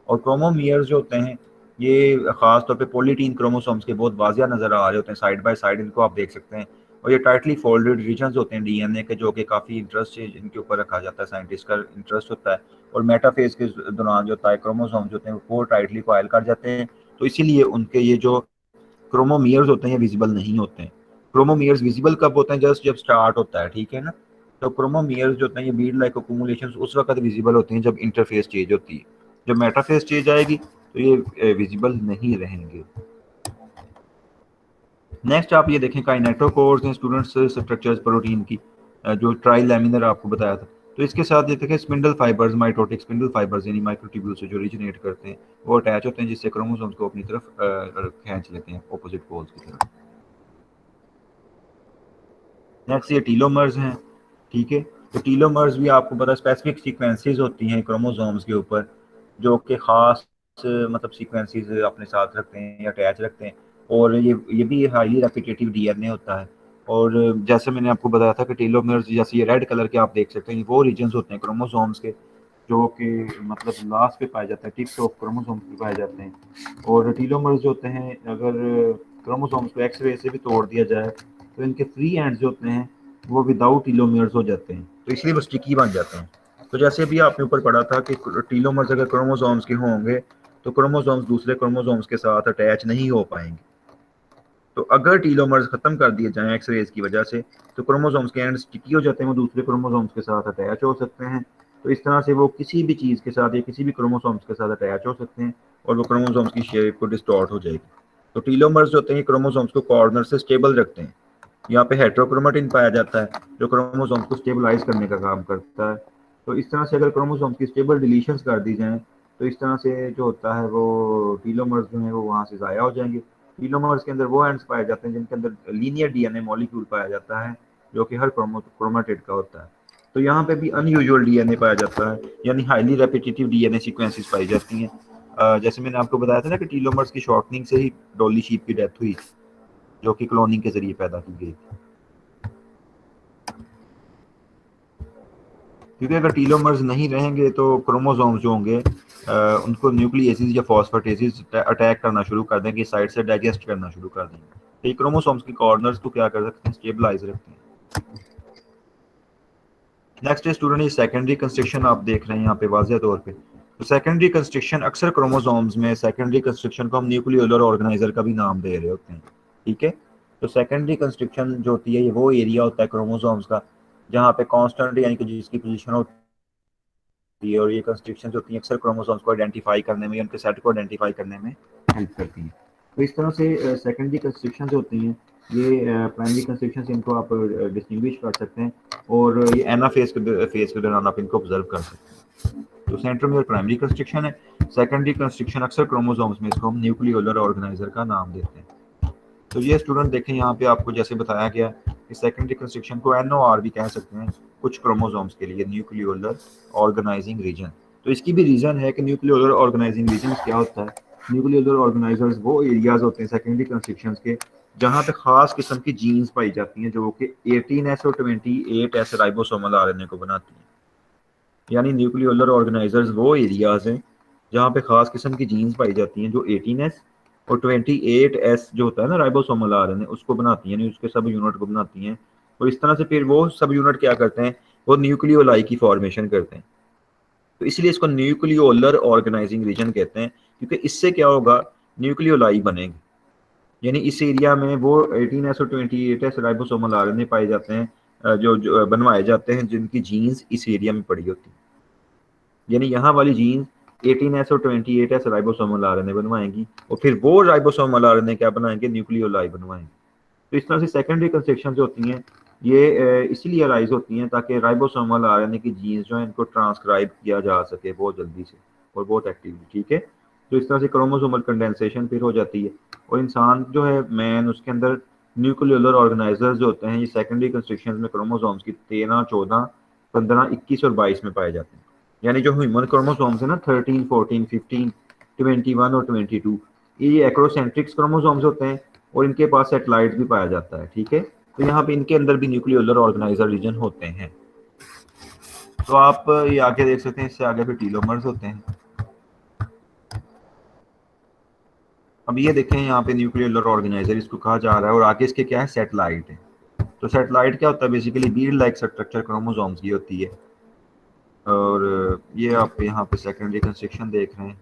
[SPEAKER 1] और क्रोमोमियर्स जो होते हैं ये खास तौर पे पॉलीटीन क्रोमोसोम्स के बहुत वाजिया नज़र आ रहे होते हैं, साइड बाय साइड इनको आप देख सकते हैं। और ये टाइटली फोल्डेड रीजन्स होते हैं डीएनए के, जो कि काफ़ी इंटरेस्ट है इनके ऊपर रखा जाता है, साइंटिस्ट का इंटरेस्ट होता है। और मेटाफेज के दौरान जो होता है क्रोमोसोम्स होते हैं वो टाइटली कॉइल कर जाते हैं, तो इसीलिए उनके ये जो क्रोमोमियर्स होते हैं विजिबल नहीं होते हैं। क्रोमोमियर्स विजिबल कब होते हैं, जस्ट जब स्टार्ट होता है, ठीक है ना। तो क्रोमोमियर्स जो होते हैं ये बीड लाइक अक्यूमुलेशंस उस वक्त विजिबल होते हैं जब इंटरफेस चेंज होती है, जब मेटाफेज चेंज आएगी तो ये विजिबल नहीं रहेंगे। नेक्स्ट आप ये देखें काइनेटोकोर्स हैं स्टूडेंट्स, स्ट्रक्चर्स प्रोटीन की जो ट्राई लैमिनर आपको बताया था, तो इसके साथ ये देखें spindle fibres, mitotic spindle fibres यानी माइक्रोट्यूब्यूल से जो ओरिजिनेट करते हैं वो अटैच होते हैं, जिससे क्रोमोसोम्स को अपनी तरफ खींच लेते हैं ऑपोजिट पोल्स की तरफ। नेक्स्ट ये टीलोमर्स हैं, ठीक है। तो टीलोमर्स भी आपको पता स्पेसिफिक सीक्वेंसेस होती हैं क्रोमोसोम्स के ऊपर जो कि खास मतलब सीक्वेंसेस अपने साथ रखते हैं या अटैच रखते हैं, और ये भी हाईली रेपिटेटिव डीएनए होता है। और जैसे मैंने आपको बताया था कि टीलोमर्स जैसे ये रेड कलर के आप देख सकते हैं, वो रीजन्स होते हैं क्रोमोसोम्स के जो कि मतलब लास्ट पे पाए जाते हैं, टिप्स ऑफ क्रोमोसोम्स पे पाए जाते हैं। और टीलोमर्स जो होते हैं, अगर क्रोमोसोम्स को एक्सरे से भी तोड़ दिया जाए तो इनके फ्री एंड्स जो होते हैं वो विदाउट टीलोमर्स हो जाते हैं, तो इसलिए वो स्टिकी बन जाते हैं। तो जैसे अभी आपने ऊपर पढ़ा था कि टीलोमर्स अगर क्रोमोसोम्स के होंगे तो क्रोमोसोम्स दूसरे क्रोमोसोम्स के साथ अटैच नहीं हो पाएंगे। तो अगर टीलोमर्स खत्म कर दिए जाएं एक्सरेज की वजह से तो क्रोमोसोम्स के एंड स्टिकी हो जाते हैं, वो दूसरे क्रोमोसोम्स के साथ अटैच हो सकते हैं। तो इस तरह से वो किसी भी चीज़ के साथ या किसी भी क्रोमोसोम्स के साथ अटैच हो सकते हैं और वो क्रोमोसोम्स की शेप को डिस्टॉर्ट हो जाएगी। तो टीलोमर्स जो होते हैं क्रोमोसोम्स को कॉर्नर से स्टेबल रखते हैं। यहाँ पे हेट्रोक्रोमेटिन पाया जाता है जो क्रोमोसोम्स को स्टेबलाइज करने का काम करता है। तो इस तरह से अगर क्रोमोसोम्स की स्टेबल डिलीशंस कर दी जाएं तो इस तरह से जो होता है वो टीलोमर्स जो है वो वहाँ से ज़ाया हो जाएंगे। टीलोमर्स के अंदर वो एंड्स पाए जाते हैं जिनके अंदर लीनियर डीएनए मॉलिक्यूल पाया जाता है जो कि हर क्रोमेटिड का होता है। तो यहाँ पे भी अनयूजुअल डीएनए पाया जाता है, यानी हाईली रेपिटेटिव डीएनए सीक्वेंसेस पाई जाती हैं। जैसे मैंने आपको बताया था ना कि टीलोमर्स की शॉर्टनिंग से ही डॉली शीप की डेथ हुई जो कि क्लोनिंग के जरिए पैदा की गई। क्योंकि अगर टीलोमर्स नहीं रहेंगे तो क्रोमोसोम्स जो होंगे उनको न्यूक्लियसिस या फॉस्फेटेसिस अटैक करना शुरू कर देंगे, साइड से डाइजेस्ट करना शुरू कर देंगे। तो ये क्रोमोसोम्स की कॉर्नर्स को क्या कर सकते हैं, स्टेबलाइज रखते हैं। नेक्स्ट स्टूडेंट, ये सेकेंडरी कंस्ट्रक्शन आप देख रहे हैं यहाँ पे वाज़ेह तौर पे। तो सेकेंडरी कंस्ट्रक्शन अक्सर क्रोमोसोम्स में सेकेंडरी कंस्ट्रक्शन को हम न्यूक्लियोलर ऑर्गेनाइजर का भी नाम दे रहे होते हैं, ठीक है। तो सेकेंडरी कंस्ट्रक्शन जो होती है ये वो एरिया होता है क्रोमोसोम्स का जहाँ पे कांस्टेंट यानी कि जिसकी पोजीशन होती है, और ये कंस्ट्रक्शन होती है अक्सर क्रोमोसोम्स को आइडेंटिफाई करने में, उनके सेट को आइडेंटिफाई करने में हेल्प करती हैं। तो इस तरह से सेकेंडरी कंस्ट्रक्शन होती हैं ये प्राइमरी कंस्ट्रक्शन से इनको आप डिस्टिंग्विश कर सकते हैं और ये एनाफेज के दौरान आप इनको ऑब्जर्व कर सकते हैं। तो सेंट्रोमियर प्राइमरी कंस्ट्रक्शन है, सेकेंडरी कंस्ट्रक्शन अक्सर क्रोमोसोम्स में इसको हम न्यूक्लियोलर ऑर्गेनाइजर का नाम देते हैं। तो ये स्टूडेंट देखें यहाँ पे आपको जैसे बताया गया कि सेकेंडरी कंस्ट्रक्शन को एनओआर भी कह सकते हैं कुछ क्रोमोसोम्स के लिए, न्यूक्लियोलर ऑर्गेनाइजिंग रीजन। तो इसकी भी रीजन है कि न्यूक्लियोलर ऑर्गेनाइजिंग रीजन क्या होता है। न्यूक्लियोलर ऑर्गेनाइजर्स वो एरियाज होते हैं सेकेंडरी कंस्ट्रक्शंस के जहाँ पे खास किस्म की जीन्स पाई जाती हैं जो कि 18S और 28S राइबोसोमल आरएनए को बनाती हैं। यानी न्यूक्लियोलर ऑर्गेनाइजर्स वो एरियाज हैं जहाँ पे खास किस्म की जीन्स पाई जाती हैं जो 18S और 28S जो होता है ना राइबोसोमल आरएनए उसको बनाती हैं, यानी उसके सब यूनिट को बनाती हैं। और इस तरह से फिर वो सब यूनिट क्या करते हैं, वो न्यूक्लियोलाई की फॉर्मेशन करते हैं। तो इसलिए इसको न्यूक्लियोलर ऑर्गेनाइजिंग रीजन कहते हैं, क्योंकि इससे क्या होगा, न्यूक्लियोलाई बनेगी। यानी इस एरिया में वो 18S और 28S राइबोसोमल आरएनए पाए जाते हैं जो बनवाए जाते हैं जिनकी जीन्स इस एरिया में पड़ी होती है। यानी यहाँ वाली जीन्स 18S और 28S राइबोसोमल आरएनए बनवाएंगी और फिर वो राइबोसोमल आरएनए क्या बनाएंगे, न्यूक्लियोलाई बनवाएंगे। तो इस तरह से सेकेंडरी कंस्ट्रक्शन जो होती हैं ये इसीलिए अराइज होती हैं ताकि राइबोसोमल आरएनए की जीन्स जो है इनको ट्रांसक्राइब किया जा सके बहुत जल्दी से और बहुत एक्टिवली, ठीक है। तो इस तरह से क्रोमोसोमल कंडेंसेशन फिर हो जाती है और इंसान जो है मैन उसके अंदर न्यूक्लियोलर ऑर्गेनाइजर्स जो होते हैं ये सेकेंडरी कंस्ट्रक्शन में क्रोमोसोम्स की 13, 14, 15, 21 और 22 में पाए जाते हैं। यानी जो ह्यूमन क्रोमोसोम्स है ना 13, 14, 15, 21 और 22 ये एक्रोसेंट्रिक्स क्रोमोसोम्स होते हैं और इनके पास सेटेलाइट भी पाया जाता है, ठीक है। तो यहाँ पे इनके अंदर भी न्यूक्लियोलर ऑर्गेनाइजर रीजन होते हैं। तो आप ये आगे देख सकते हैं, इससे आगे फिर टीलोमर्स होते हैं। अब ये देखें यहाँ पे न्यूक्लियोलर ऑर्गेनाइजर इसको कहा जा रहा है और आगे इसके क्या है, सेटेलाइट है। तो सेटेलाइट क्या होता है, basically Beed like structure chromosomes की होती है। और ये आप यहाँ पे सेकेंडरी कंस्ट्रक्शन देख रहे हैं।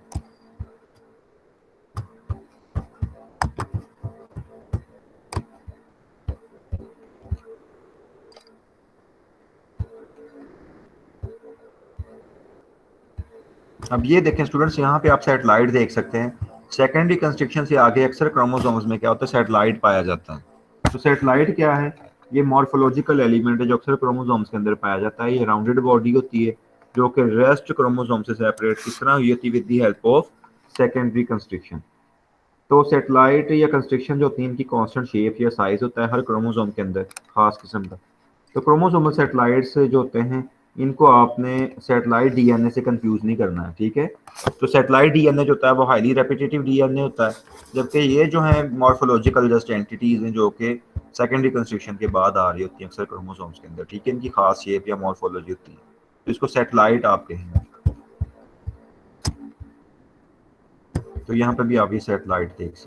[SPEAKER 1] अब ये देखें स्टूडेंट्स, यहाँ पे आप सेटेलाइट देख सकते हैं। सेकेंडरी कंस्ट्रक्शन से आगे अक्सर क्रोमोसोम्स में क्या होता है, सेटेलाइट पाया जाता है। तो सेटेलाइट क्या है, ये मॉर्फोलॉजिकल एलिमेंट है जो अक्सर क्रोमोसोम्स के अंदर पाया जाता है। ये राउंडेड बॉडी होती है जो कि रेस्ट क्रोमोसोम से सेपरेट किस तरह हुई होती है, with the help of secondary constriction. तो सेटेलाइट या कंस्ट्रक्शन जो होती है इनकी कांस्टेंट शेप या साइज होता है हर क्रोमोसोम के अंदर खास किस्म का। तो क्रोमोसोमल सेटेलाइट्स जो होते हैं इनको आपने सेटेलाइट डीएनए से कंफ्यूज नहीं करना है, ठीक है। तो सेटेलाइट डीएनए जो होता है वो हाईली रेपिटेटिव डीएनए होता है, जबकि ये जो है मॉर्फोलॉजिकल जस्ट एंटिटीज हैं जो कि सेकेंडरी कंस्ट्रक्शन के बाद आ रही होती हैं अक्सर क्रोमोसोम्स के अंदर, ठीक है। इनकी खास शेप या मॉर्फोलॉजी होती है, तो इसको सेटेलाइट आप कहेंगे। तो यहाँ पे भी आप ये सेटेलाइट देख सकते हैं।